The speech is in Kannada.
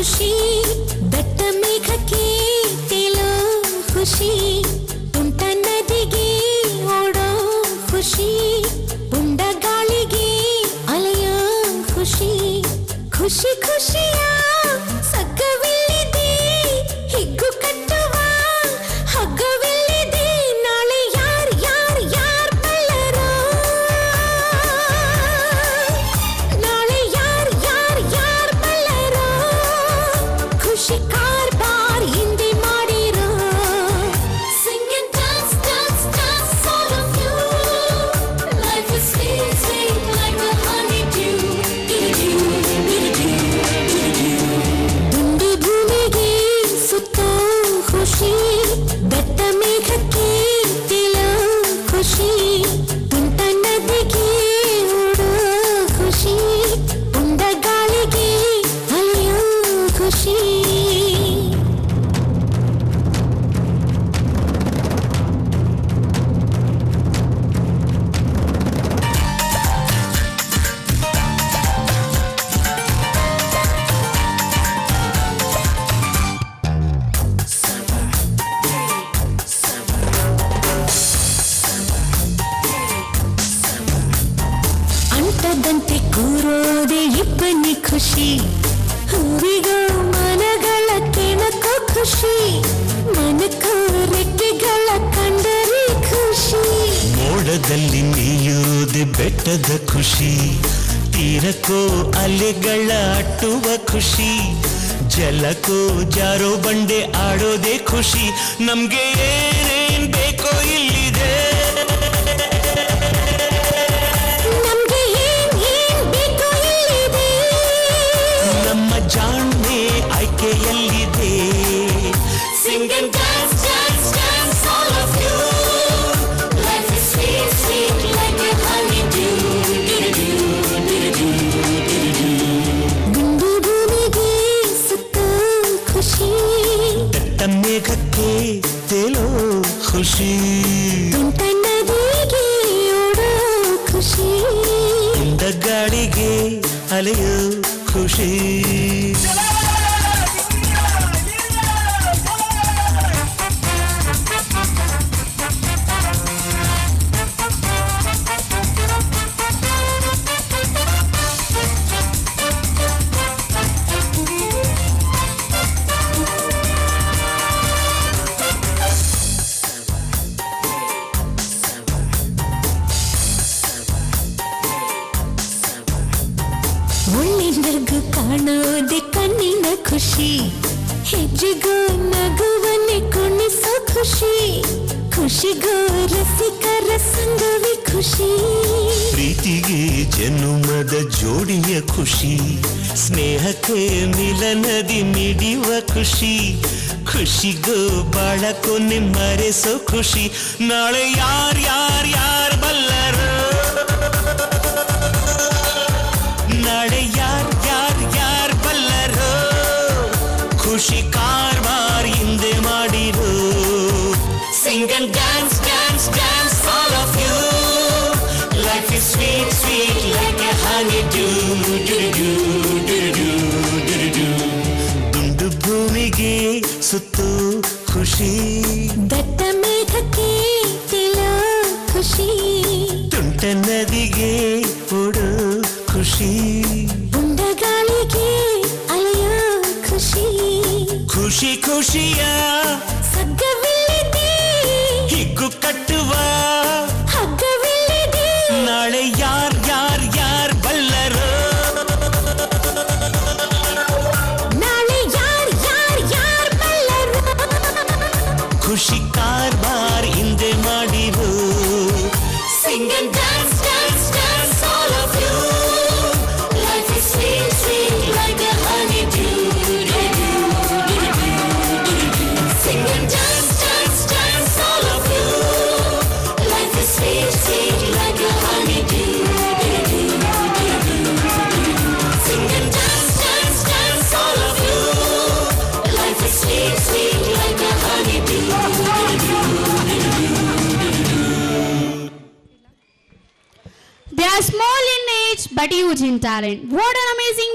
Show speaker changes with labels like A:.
A: ಖುಷಿ ಬೆಟ್ಟ ಮೇಘಕ್ಕೆ ತೇಲೋ ಖುಷಿ ತುಂಟ ನದಿಗೆ ಓಡೋ ಖುಷಿ ಉಂಡ ಗಾಳಿಗೆ ಅಲೆಯೋ ಖುಷಿ ಖುಷಿ ಖುಷಿಯ ಸಗ್ಗವಿಲ್ಲಿದೆ ಹಿಗ್ಗು ಕಟ್ಟುವ ಹಗ್ಗವಿಲ್ಲಿದೆ ನಾಳೆ ಯಾರ್ ಯಾರ್ ಯಾರ್ ಬಲ್ಲರೋ ನಾಳೆ ಯಾರ್ ಯಾರ್ ಯಾರ್ ಬಲ್ಲರೋ ಖುಷಿ ಕಾರ್ಬಾರ್ ಹಿಂದೆ ಮಾಡಿರೋ Sing and dance, dance, dance, all of you. Life is sweet, sweet like a honeydew. ದುಂಡು ಭೂಮಿಗೆ ಸುತ್ತೋ ಖುಷಿ ಬೆಟ್ಟ ಮೇಘಕ್ಕೆ ತೇಲೋ ಖುಷಿ ತುಂಟ ನದಿಗೆ ಓಡೋ ಖುಷಿ ಉಂಡ ಗಾಳಿಗೆ ಅಲೆಯೋ ಖುಷಿ ಅಂಟದಂತೆ ಕೂರೋದೆ ಇಬ್ಬನಿ ಖುಷಿ ಹೂವಿಗೋ ಮನಗಳ ಕೆಣಕೋ ಖುಷಿ ಮನಕೋ ರೆಕ್ಕೆಗಳ ಕಂಡರೆ ಖುಷಿ
B: ಮೋಡದಲ್ಲಿ ನೀಯುವುದೇ ಬೆಟ್ಟದ ಖುಷಿ ತೀರಕ್ಕೋ ಅಲೆಗಳ ಅಟ್ಟುವ ಖುಷಿ ಜಲಕ್ಕೋ ಜಾರೋ ಬಂಡೆ ಆಡೋದೇ ಖುಷಿ ನಮ್ಗೆ ಏನೇನ್ ಬೇಕೋ ಇಲ್ಲಿದೆ
A: ನಮ್ಗೆ ಏನ್ ಬೇಕೋ ಇಲ್ಲಿದೆ
B: ನಮ್ಮ ಜಾಣ್ಮೆ ಆಯ್ಕೆಯಲ್ಲಿದೆ
A: Sing and dance, dance, dance, all of you. Life is sweet, sweet like a honeydew. ದುಂಡು ಭೂಮಿಗೆ ಸುತ್ತೋ ಖುಷಿ
B: ಬೆಟ್ಟ ಮೇಘಕ್ಕೆ ತೇಲೋ ಖುಷಿ
A: ತುಂಟ ನದಿಗೆ ಓಡೋ ಖುಷಿ
B: ಉಂಡ ಗಾಳಿಗೆ ಅಲೆಯೋ ಖುಷಿ
A: ಒಳ್ಳೆನಗು ಕಾಣೋದೆ ಕಣ್ಣಿನ ಖುಷಿ ಹೆಜ್ಜೆಗೂ ನಗುವನ್ನೇ ಕುಣಿಸೋ ಖುಷಿ ಖುಷಿಗೂ ರಸಿಕರ ಸಂಗವೇ ಖುಷಿ
B: ಪ್ರೀತಿಗೆ ಜನುಮದ ಜೋಡಿಯ ಖುಷಿ ಸ್ನೇಹಕ್ಕೆ ಮಿಲನದಿ ಮಿಡಿಯುವ ಖುಷಿ ಖುಷಿಗೂ ಬಾಳ ಕೊನೆ ಮರೆಸೋ ಖುಷಿ ನಾಳೆ ಯಾರ್ ಯಾರ್ ಯಾರ್ ಬಲ್ಲರು ನಾಳೆ ಯಾರ್ ಯಾರ್ ಯಾರ್ ಬಲ್ಲರು ಖುಷಿ ಕಾರ್ಬಾರ್ ಹಿಂದೆ ಮಾಡಿರೋ Sing and dance, dance, dance, all of you. Life is sweet, sweet like a honeydew. ದುಂಡು ಭೂಮಿಗೆ ಸುತ್ತು ಖುಷಿ
A: ಬೆಟ್ಟ ಮೇಘಕ್ಕೆ ತೇಲೋ ಖುಷಿ
B: ತುಂಟ ನದಿಗೆ ಓಡೋ ಖುಷಿ
A: ಉಂಡ ಗಾಳಿಗೆ ಅಲೆಯೋ ಖುಷಿ
B: ಖುಷಿ ಖುಷಿಯ
A: ಸಗ್ಗವಿಲ್ಲಿದೆ
B: ಹಿಗ್ಗು ಕಟ್ಟುವ
A: ಹಗ್ಗವಿಲ್ಲಿದೆ
B: ನಾಳೆ ಯಾರ್ ಯಾರ್ ಯಾರ್ ಬಲ್ಲರು
A: ನಾಳೆ ಯಾರ್ ಯಾರ್ ಯಾರ್ ಬಲ್ಲರು
B: ಖುಷಿ ಕಾರ್ಬಾರ್ ಹಿಂದೆ ಮಾಡಿರು
A: Sing and dance, dance, dance, all of you. Life is sweet, sweet like a honeydew. Sing and dance, dance, dance, all of you. Life is sweet, sweet like a honeydew. Sing and dance, dance, dance, all of you. Life is sweet, sweet like a honeydew.
C: They are small in age but huge in talent. What an amazing